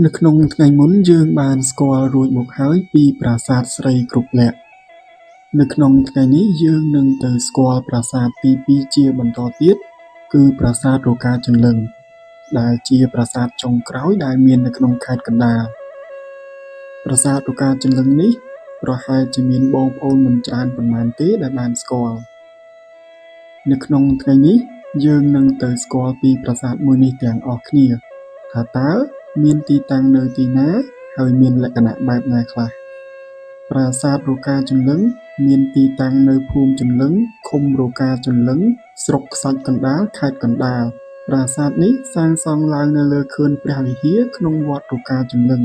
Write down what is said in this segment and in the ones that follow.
នៅក្នុងថ្ងៃមុនយើងបានស្គាល់រួចមកហើយពីប្រាសាទស្រីគ្រប់លក្ខណ៍នៅក្នុងថ្ងៃនេះយើងនឹងទៅស្គាល់ប្រាសាទទី2ជាបន្តទៀតគឺប្រាសាទរកាជន្លឹងដែលជាប្រាសាទចុងក្រោយដែលមាននៅក្នុងខេត្តកណ្ដាលប្រាសាទរកាជន្លឹងនេះប្រហែលជាមានបងប្អូនមិនច្រើនប៉ុន្មានទេដែលបានស្គាល់នៅក្នុងថ្ងៃនេះយើងនឹងទៅស្គាល់ពីប្រាសាទមួយនេះទាំងអស់គ្នាថាតើមានទីតាំងនៅទីណាហើយមានលក្ខណៈបែបណាខ្លះប្រាសាទរកាជន្លឹងមានទីតាំងនៅភូមិជន្លឹងឃុំរកាជន្លឹងស្រុកខ្សាច់កណ្ដាលខេត្តកណ្ដាលប្រាសាទនេះសាងសង់ឡើងនៅលើខឿនព្រះវិហារក្នុងវត្តរកាជន្លឹង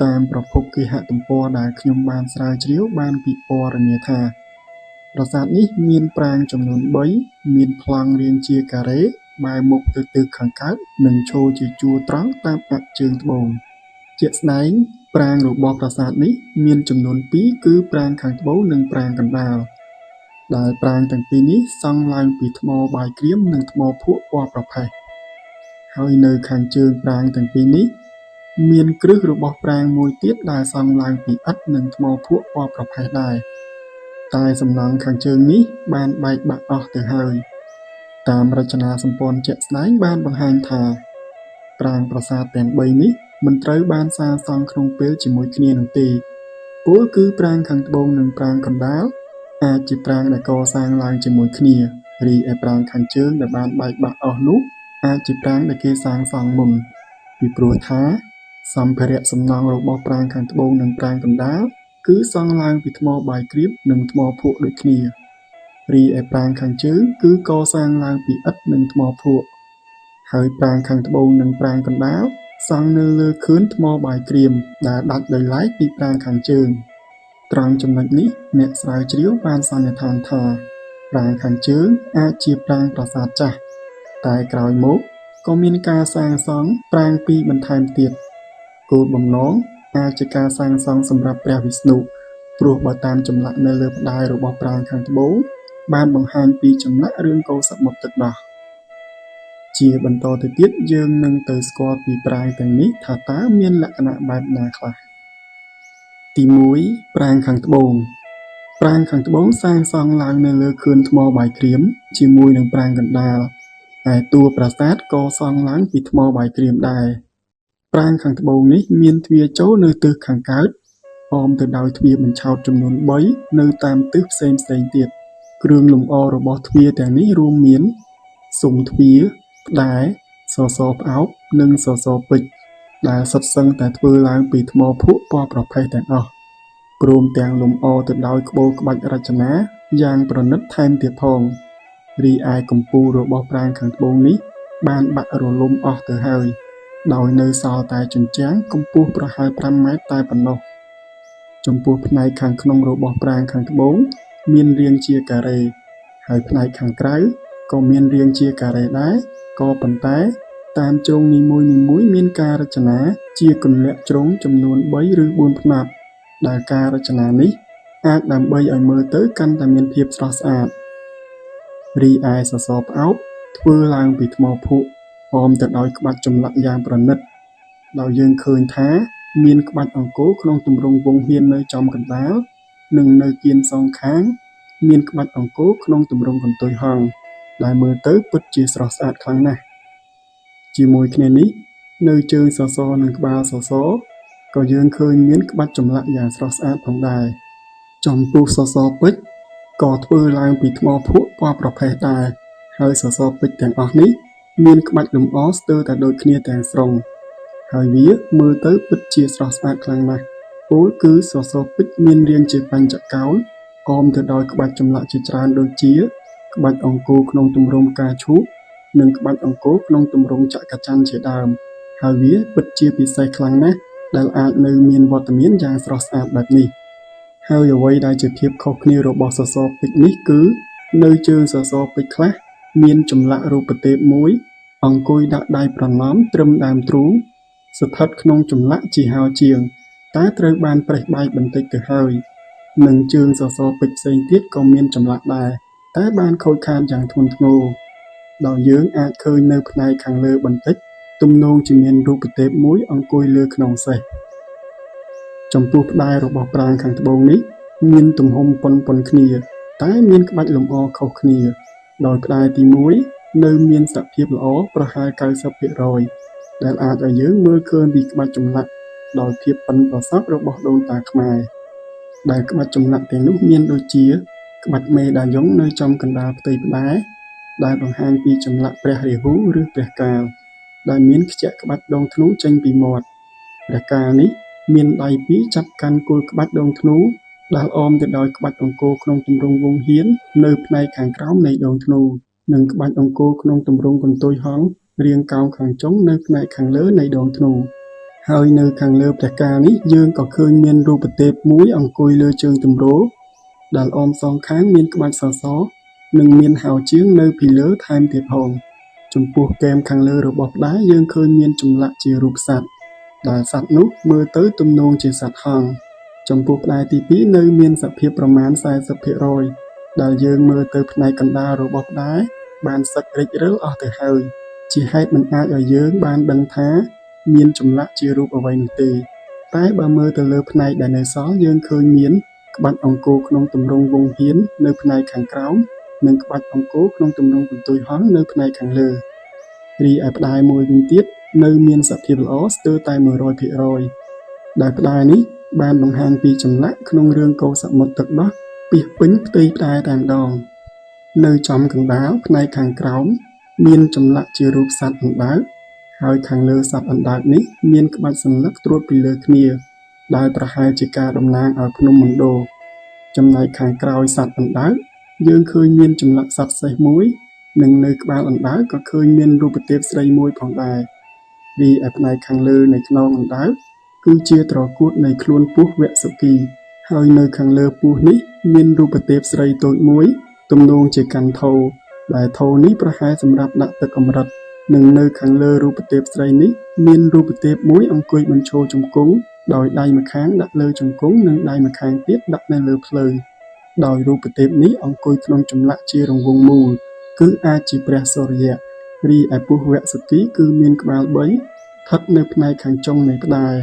តាមប្រភពគេហទំព័រដែលខ្ញុំបានស្រាវជ្រាវបានពិពណ៌នាថាប្រាសាទនេះមានប្រាង្គចំនួន3មានប្លង់រាងជាការ៉េបែរមុខទៅទិសខាងកើតនិងឈរជាជួរត្រង់តាមអ័ក្សជើងត្បូងជាក់ស្ដែងប្រាង្គរបស់ប្រាសាទនេះមានចំនួន2គឺប្រាង្គខាងត្បូងនិងប្រាង្គកណ្ដាលដែលប្រាង្គទាំងពីរនេះសង់ឡើងពីថ្មបាយក្រៀមនិងថ្មភក់ពណ៌ប្រផេះហើយនៅខាងជើងប្រាង្គទាំងពីរនេះមានគ្រឹះរបស់ប្រាង្គមួយទៀតដែលសង់ឡើងពីឥដ្ឋនិងថ្មភក់ពណ៌ប្រផេះដែរតែសំណង់ខាងជើងនេះបានបែកបាក់អស់ទៅហើយតាមរចនាសម្ព័ន្ធជាក់ស្ដែងបានបង្ហាញថាប្រាង្គប្រាសាទទាំង3នេះមិនត្រូវបានសាងសង់ក្នុងពេលជាមួយគ្នានោះទេពលគឺប្រាង្គខាងត្បូងនិងប្រាង្គកណ្ដាលអាចជាប្រាង្គដែលកសាងឡើងជាមួយគ្នារីឯប្រាង្គខាងជើងដែលបានបែកបាក់អស់នោះអាចជាប្រាង្គដែលគេសាងសង់មុនពីព្រោះថាសម្ភារៈសំណង់របស់ប្រាង្គខាងត្បូងនិងប្រាង្គកណ្ដាលគឺសង់ឡើងពីថ្មបាយក្រៀមនិងថ្មភក់ដូចគ្នារីឯប្រាង្គខាងជើងគឺកសាងឡើងពីឥដ្ឋនិងថ្មភក់ហើយប្រាង្គខាងត្បូងនិងប្រាង្គកណ្ដាលសង់នៅលើខឿនថ្មបាយក្រៀមដែលដាច់ដោយឡែកពីប្រាង្គខាងជើងត្រង់ចំណុចនេះអ្នកស្រាវជ្រាវបានសន្និដ្ឋានថាប្រាង្គខាងជើងអាចជាប្រាង្គប្រាសាទចាស់តែក្រោយមកក៏មានការសាងសង់ប្រាង្គពីរបន្ថែមទៀតគោលបំណងអាចជាការសាងសង់សម្រាប់ព្រះវិស្ណុព្រោះបើតាមចម្លាក់នៅលើផ្តែររបស់ប្រាង្គខាងត្បូងបានបង្ហាញពីចំណាក់រឿងកូរសមុទ្រទឹកដោះជាបន្តទៅទៀតយើងនឹងទៅស្គាល់ពីប្រាង្គទាំងនេះថាតើមានលក្ខណៈបែបណាខ្លះទី1ប្រាង្គខាងត្បូងប្រាង្គខាងត្បូងសាងសង់ឡើងនៅលើខឿនថ្មបាយក្រៀមជាមួយនឹងប្រាង្គកណ្ដាលហើយតួប្រាសាទក៏សង់ឡើងពីថ្មបាយក្រៀមដែរប្រាង្គខាងត្បូងនេះមានទ្វារចូលនៅទិសខាងកើតអមទៅដោយទ្វារបញ្ឆោតចំនួន3នៅតាមទិសផ្សេងៗទៀតគ្រឿងលម្អរបស់ទ្វារទាំងនេះរួមមានស៊ុមទ្វារផ្តែរសសរផ្អោបនិងសសរពេជ្រដែលសុទ្ធសឹងតែធ្វើឡើងពីថ្មភក់ពណ៌ប្រផេះទាំងអស់ព្រមទាំងលម្អទៅដោយក្បូរក្បាច់រចនាយ៉ាងប្រណិតថែមទៀតផងរីឯកំពូលរបស់ប្រាង្គខាងត្បូងនេះបានបាក់រលំអស់ទៅហើយដោយនៅសល់តែជញ្ជាំងកម្ពស់ប្រហែល5ម៉ែត្រតែប៉ុណ្ណោះចំពោះផ្នែកខាងក្នុងរបស់ប្រាង្គខាងត្បូងមានរាងជាការ៉េហើយផ្នែកខាងក្រៅក៏មានរាងជាការ៉េដែរក៏ប៉ុន្តែតាមជ្រុងនីមួយៗមានការរចនាជាគន្លាក់ជ្រុងចំនួន3ឬ4ផ្នត់ដែលការរចនានេះអាចដើម្បីឲ្យមើលទៅកាន់តែមានភាពស្រស់ស្អាតរីឯសសរផ្អោបធ្វើឡើងពីថ្មភក់អមទៅដោយក្បាច់ចម្លាក់យ៉ាងប្រណិតដោយយើងឃើញថាមានក្បាច់អង្គរក្នុងទម្រង់វង់ហៀននៅចំកណ្ដាលនិងនៅគៀនសងខាងមានក្បាច់អង្គរក្នុងទម្រង់កន្ទុយហង្សដែលមើលទៅពិតជាស្រស់ស្អាតខ្លាំងណាស់ជាមួយគ្នានេះនៅជើងសសរនិងក្បាលសសរក៏យើងឃើញមានក្បាច់ចម្លាក់យ៉ាងស្រស់ស្អាតផងដែរចំពោះសសរពេជ្រក៏ធ្វើឡើងពីថ្មភក់ពណ៌ប្រផេះដែរហើយសសរពេជ្រទាំងអស់នេះមានក្បាច់លម្អស្ទើរតែដូចគ្នាទាំងស្រុងហើយវាមើលទៅពិតជាស្រស់ស្អាតខ្លាំងណាស់ពោលគឺសសរពេជ្រមានរាងជាបញ្ចកោណអមទៅដោយក្បាច់ចម្លាក់ជាច្រើនដូចជាក្បាច់អង្គរក្នុងទម្រង់ផ្កាឈូកនិងក្បាច់អង្គរក្នុងទម្រង់ចក្រច័ន្ទជាដើមហើយវាពិតជាពិសេសខ្លាំងណាស់ដែលអាចនៅមានវត្តមានយ៉ាងស្រស់ស្អាតបែបនេះហើយអ្វីដែលជាភាពខុសគ្នារបស់សសរពេជ្រនេះគឺនៅជើងសសរពេជ្រខ្លះមានចម្លាក់រូបទេពមួយអង្គុយដាក់ដៃប្រណម្យត្រឹមដើមទ្រូងស្ថិតក្នុងចម្លាក់ជាហោជាងតែត្រូវបានប្រេះបែកបន្តិចទៅហើយនិងជើងសសរពេជ្រផ្សេងទៀតក៏មានចម្លាក់ដែរតែបានខូចខាតយ៉ាងធ្ងន់ធ្ងរដោយយើងអាចឃើញនៅផ្នែកខាងលើបន្តិច ទំនងជាមានរូបទេពមួយអង្គុយលើខ្នងសេះចំពោះផ្តែររបស់ប្រាង្គខាងត្បូងនេះមានទំហំប៉ុនៗគ្នាតែមានក្បាច់លម្អខុសគ្នាដោយផ្តែរទី1នៅមានសភាពល្អប្រហែល 90% ដែលអាចឲ្យយើងមើលឃើញពីក្បាច់ចម្លាក់ដោយភាពប៉ិនប្រសប់របស់ដូនតាខ្មែរដែលក្បាច់ចម្លាក់ទាំងនោះមានដូចជាក្បាច់មេដាយយ៉ុងនៅចំកណ្ដាលផ្ទៃផ្តែរដែលបង្ហាញពីចម្លាក់ព្រះរាហូឬព្រះកាលដែលមានខ្ជាក់ក្បាច់ដងធ្នូចេញពីមាត់ព្រះកាលនេះមានដៃពីរចាប់កាន់គល់ក្បាច់ដងធ្នូដែលអមទៅដោយក្បាច់អង្គរក្នុងទម្រង់វង្សហៀននៅផ្នែកខាងក្រោមនៃដងធ្នូនិងក្បាច់អង្គរក្នុងទម្រង់កន្ទុយហង្សរាងកោងខាងចុងនៅផ្នែកខាងលើនៃដងធ្នូហើយនៅខាងលើព្រះកាលនេះយើងក៏ឃើញមានរូបទេពមួយអង្គុយលើជើងទម្រដែលអមសងខាងមានក្បាច់សសរនិងមានហោជាងនៅពីលើថែមទៀតផងចំពោះគែមខាងលើរបស់ផ្តែរយើងឃើញមានចម្លាក់ជារូបសត្វដែលសត្វនោះមើលទៅទំនងជាសត្វហង្សចំពោះផ្តែរទី2នៅមានសភាពប្រមាណ 40% ដែលយើងមើលទៅផ្នែកកណ្ដាលរបស់ផ្តែរបានសឹករិចរិលអស់ទៅហើយជាហេតុមិនអាចឲ្យយើងបានដឹងថាមានចម្លាក់ជារូបអ្វីនោះទេតែបើមើលទៅលើផ្នែកដែលនៅសល់យើងឃើញមានក្បាច់អង្គរក្នុងទម្រង់វង្សហៀននៅផ្នែកខាងក្រោមនិងក្បាច់អង្គរក្នុងទម្រង់កន្ទុយហង្សនៅផ្នែកខាងលើរីឯផ្តែរមួយវិញទៀតនៅមានសភាពល្អស្ទើរតែ 100% ដែលផ្តែរនេះបានបង្ហាញពីចម្លាក់ក្នុងរឿងកូរសមុទ្រទឹកដោះពាសពេញផ្ទៃផ្តែរតែម្ដងនៅចំកណ្ដាលផ្នែកខាងក្រោមមានចម្លាក់ជារូបសត្វអណ្ដើកហើយខាងលើសត្វអណ្ដើកនេះមានក្បាច់សន្លឹកត្រួតពីលើគ្នាដែលប្រហែលជាការតំណាងឲ្យភ្នំមណ្ឌលចំណែកខាងក្រោយសត្វអណ្ដើកយើងឃើញមានចម្លាក់សត្វសេះមួយនិងនៅក្បាលអណ្ដើកក៏ឃើញមានរូបទេពស្រីមួយផងដែររីឯផ្នែកខាងលើនៃខ្នងអណ្ដើកគឺជាត្រកួតនៃខ្លួនពស់វសុគីហើយនៅខាងលើពស់នេះមានរូបទេពស្រីតូចមួយទំនងជាកាន់ថូដែលថូនេះប្រហែលសម្រាប់ដាក់ទឹកអម្រឹតនិងនៅខាងលើរូបទេពស្រីនេះមានរូបទេពមួយអង្គុយបញ្ឈរជង្គង់ដោយដៃម្ខាងដាក់លើជង្គង់និងដៃម្ខាងទៀតដាក់នៅលើភ្លៅដោយរូបទេពនេះអង្គុយក្នុងចម្លាក់ជារង្វង់មូលគឺអាចជាព្រះសូរ្យរីឯពស់វសុគីគឺមានក្បាល3ស្ថិតនៅផ្នែកខាងចុងនៃផ្តែរ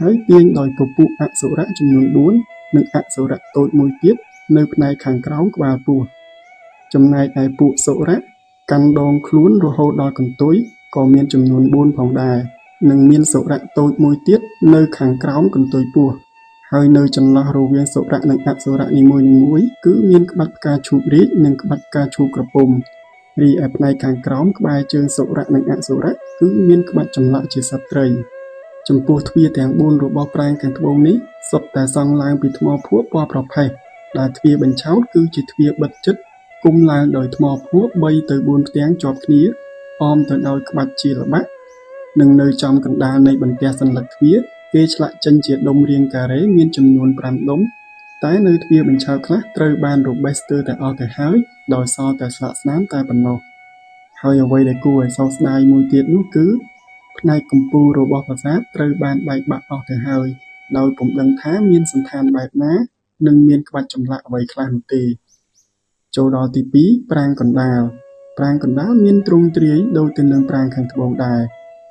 ហើយទាញដោយពពួកអសុរៈចំនួន4និងអសុរៈតូចមួយទៀតនៅផ្នែកខាងក្រោមក្បាលពស់ចំណែកឯពួកសុរៈកាន់ដងខ្លួនរហូតដល់កន្ទុយក៏មានចំនួន4ផងដែរនិងមានសុរៈតូចមួយទៀតនៅខាងក្រោមកន្ទុយពស់ហើយនៅចន្លោះរវាងសុរៈនិងអសុរៈនីមួយៗគឺមានក្បាច់ផ្កាឈូករាជនិងក្បាច់ផ្កាឈូកក្រពុំរីឯផ្នែកខាងក្រោមក្បែរជើងសុរៈនិងអសុរៈគឺមានក្បាច់ចម្លាក់ជាសត្វត្រីចំពោះទ្វារទាំង4របស់ប្រាង្គខាងត្បូងនេះសុទ្ធតែសង់ឡើងពីថ្មភក់ពណ៌ប្រផេះដែលទ្វារបញ្ឆោតគឺជាទ្វារបិទជិតគុំឡើងដោយថ្មភក់3ទៅ4ផ្ទាំងជាប់គ្នាអមទៅដោយក្បាច់ជាល្បាក់និងនៅចំកណ្ដាលនៃបន្ទះសន្លឹកទ្វារគេឆ្លាក់ចេញជាដុំរាងការ៉េមានចំនួន5ដុំតែនៅទ្វារបញ្ឆោតខ្លះត្រូវបានរបេះស្ទើរតែអស់ទៅហើយដោយសល់តែស្លាកស្នាមតែប៉ុណ្ណោះហើយអ្វីដែលគួរឲ្យសោកស្ដាយមួយទៀតនោះគឺផ្នែកកំពូលរបស់ប្រាសាទត្រូវបានបែកបាក់អស់ទៅហើយដោយពុំដឹងថាមានសន្តានបែបណានិងមានក្បាច់ចម្លាក់អ្វីខ្លះនោះទេចូលដល់ទី2ប្រាង្គកណ្ដាលមានទ្រង់ទ្រាយដូចទៅនឹងប្រាង្គខាងត្បូងដែរ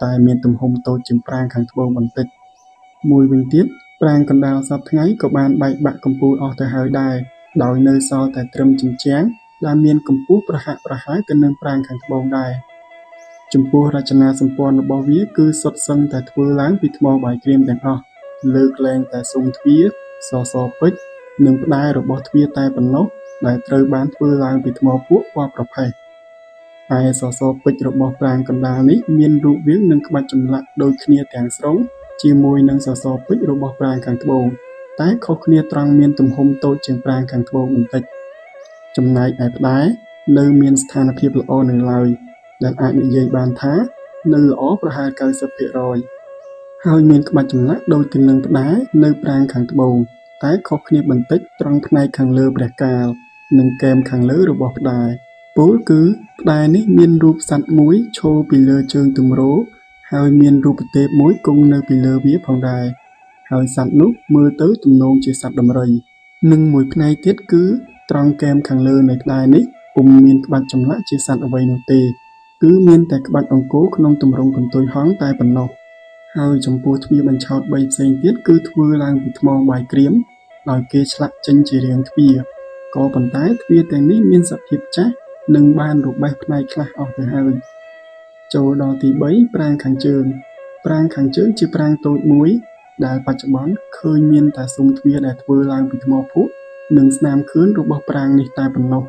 តែមានទំហំតូចជាងប្រាង្គខាងត្បូងបន្តិចមួយវិញទៀតប្រាង្គកណ្ដាលសប្តាហ៍ថ្ងៃក៏បានបែកបាក់កំពូលអស់ទៅហើយដែរដោយនៅសល់តែត្រឹមជញ្ជាំងដែលមានកម្ពស់ប្រហាក់ប្រហែលទៅនឹងប្រាង្គខាងត្បូងដែរចំពោះរចនាសម្ព័ន្ធរបស់វាគឺសុទ្ធសឹងតែធ្វើឡើងពីថ្មបាយក្រៀមទាំងអស់លើកលែងតែស៊ុមទ្វារសសរពេជ្រនិងផ្តែររបស់ទ្វារតែប៉ុណ្ណោះដែលត្រូវបានធ្វើឡើងពីថ្មភក់ពណ៌ប្រផេះឯសសរពេជ្ររបស់ប្រាង្គកណ្ដាលនេះមានរូបរាងនិងក្បាច់ចម្លាក់ដូចគ្នាទាំងស្រុងជាមួយនឹងសសរពេជ្ររបស់ប្រាង្គខាងត្បូងតែខុសគ្នាត្រង់មានទំហំតូចជាងប្រាង្គខាងត្បូងបន្តិចចំណែកឯផ្តែរនៅមានស្ថានភាពល្អនៅឡើយដែលអាចនិយាយបានថានៅល្អប្រហែល 90% ហើយមានក្បាច់ចម្លាក់ដូចទៅនឹងផ្តែរនៅប្រាង្គខាងត្បូងតែខុសគ្នាបន្តិចត្រង់ផ្នែកខាងលើព្រះកាលនិងគែមខាងលើរបស់ផ្តែរពោលគឺផ្តែរនេះមានរូបសត្វមួយឈរពីលើជើងទម្រហើយមានរូបទេពមួយគង់នៅពីលើវាផងដែរហើយសត្វនោះមើលទៅទំនងជាសត្វដំរីនិងមួយផ្នែកទៀតគឺត្រង់គែមខាងលើនៃផ្តែរនេះពុំមានក្បាច់ចម្លាក់ជាសត្វអ្វីនោះទេ គឺមានតែក្បាច់អង្គរក្នុងទម្រង់កន្ទុយហង្សតែប៉ុណ្ណោះហើយចំពោះទ្វារបញ្ឆោត3ផ្សេងទៀតគឺធ្វើឡើងពីថ្មបាយក្រៀមដោយគេឆ្លាក់ចេញជារាងទ្វារក៏ប៉ុន្តែទ្វារទាំងនេះមានសភាពចាស់និងបានរបេះផ្នែកខ្លះអស់ទៅហើយចូលដល់ទី3ប្រាង្គខាងជើងប្រាង្គខាងជើងជាប្រាង្គតូចមួយដែលបច្ចុប្បន្នឃើញមានតែស៊ុមទ្វារដែលធ្វើឡើងពីថ្មភក់និងស្នាមខឿនរបស់ប្រាង្គនេះតែប៉ុណ្ណោះ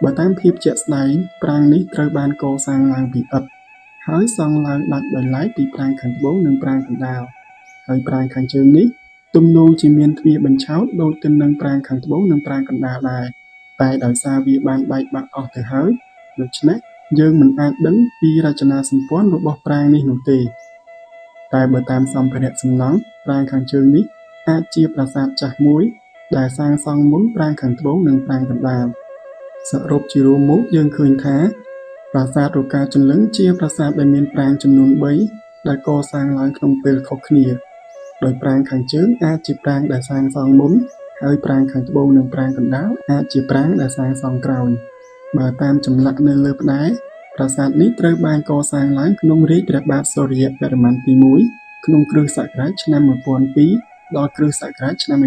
បើតាមភាពជាក់ស្ដែងប្រាង្គនេះត្រូវបានកសាងឡើងពីឥដ្ឋហើយសង់ឡើងដាច់ដោយឡែកពីប្រាង្គខាងត្បូងនិងប្រាង្គកណ្ដាលហើយប្រាង្គខាងជើងនេះទំនងជាមានទ្វារបញ្ឆោតដូចទៅនឹងប្រាង្គខាងត្បូងនិងប្រាង្គកណ្ដាលដែរតែដោយសារវាបានបែកបាក់អស់ទៅហើយដូច្នេះយើងមិនអាចដឹងពីរចនាសម្ព័ន្ធរបស់ប្រាង្គនេះនោះទេតែបើតាមសម្ភារៈសំណង់ប្រាង្គខាងជើងនេះអាចជាប្រាសាទចាស់មួយដែលសាងសង់មុនប្រាង្គខាងត្បូងនិងប្រាង្គកណ្ដាលសរុបជារួមមកយើងឃើញថាប្រាសាទរកាជន្លឹងជាប្រាសាទដែលមានប្រាង្គចំនួន3ដែលកសាងឡើងក្នុងពេលខុសគ្នាដោយប្រាង្គខាងជើងអាចជាប្រាង្គដែលសាងសង់មុនហើយប្រាង្គខាងត្បូងនិងប្រាង្គកណ្ដាលអាចជាប្រាង្គដែលសាងសង់ក្រោយបើតាមចម្លាក់នៅលើផ្តែរប្រាសាទនេះត្រូវបានកសាងឡើងក្នុងរាជ្យព្រះបាទសូរ្យវរ្ម័នទី1ក្នុងគ្រិស្តសករាជឆ្នាំ1002ដល់គ្រិស្តសករាជឆ្នាំ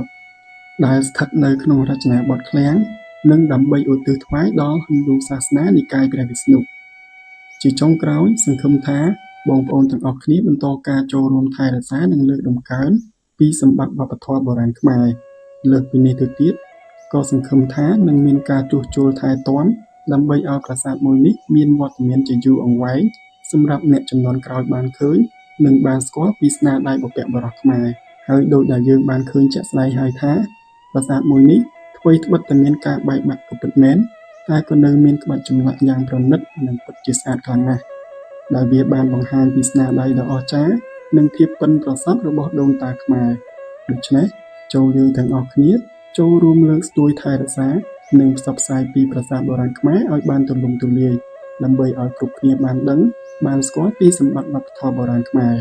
1050ដែលស្ថិតនៅក្នុងរចនាបថឃ្លាំងនិងដើម្បីឧទ្ទិសថ្វាយដល់ហិណ្ឌូសាសនានិកាយព្រះវិស្ណុជាចុងក្រោយសង្ឃឹមថាបងប្អូនទាំងអស់គ្នាបន្តការចូលរួមថែរក្សានិងលើកតម្កើងពីសម្បត្តិវប្បធម៌បុរាណខ្មែរលើកពីនេះទៅទៀតក៏សង្ឃឹមថានឹងមានការជួសជុលថែទាំដើម្បីឲ្យប្រាសាទមួយនេះមានវត្តមានជាយូរអង្វែងសម្រាប់អ្នកជំនាន់ក្រោយបានឃើញនិងបានស្គាល់ពីស្នាដៃបុព្វបុរសខ្មែរហើយដូចដែលយើងបានឃើញជាក់ស្ដែងហើយថាប្រាសាទមួយនេះថ្វីត្បិតតែមានការបែកបាក់ក៏ពិតមែនតែក៏នៅមានក្បាច់ចម្លាក់យ៉ាងប្រណិតនិងពិតជាស្អាតខ្លាំងណាស់ដែលវាបានបង្ហាញពីស្នាដៃដ៏អស្ចារ្យនិងភាពប៉ិនប្រសប់របស់ដូនតាខ្មែរដូច្នេះចូលយើងទាំងអស់គ្នាចូលរួមលើកស្ទួយថែរក្សានិងផ្សព្វផ្សាយពីប្រាសាទបុរាណខ្មែរឲ្យបានទូលំទូលាយដើម្បីឲ្យគ្រប់គ្នាបានដឹងបានស្គាល់ពីសម្បត្តិវប្បធម៌បុរាណខ្មែរ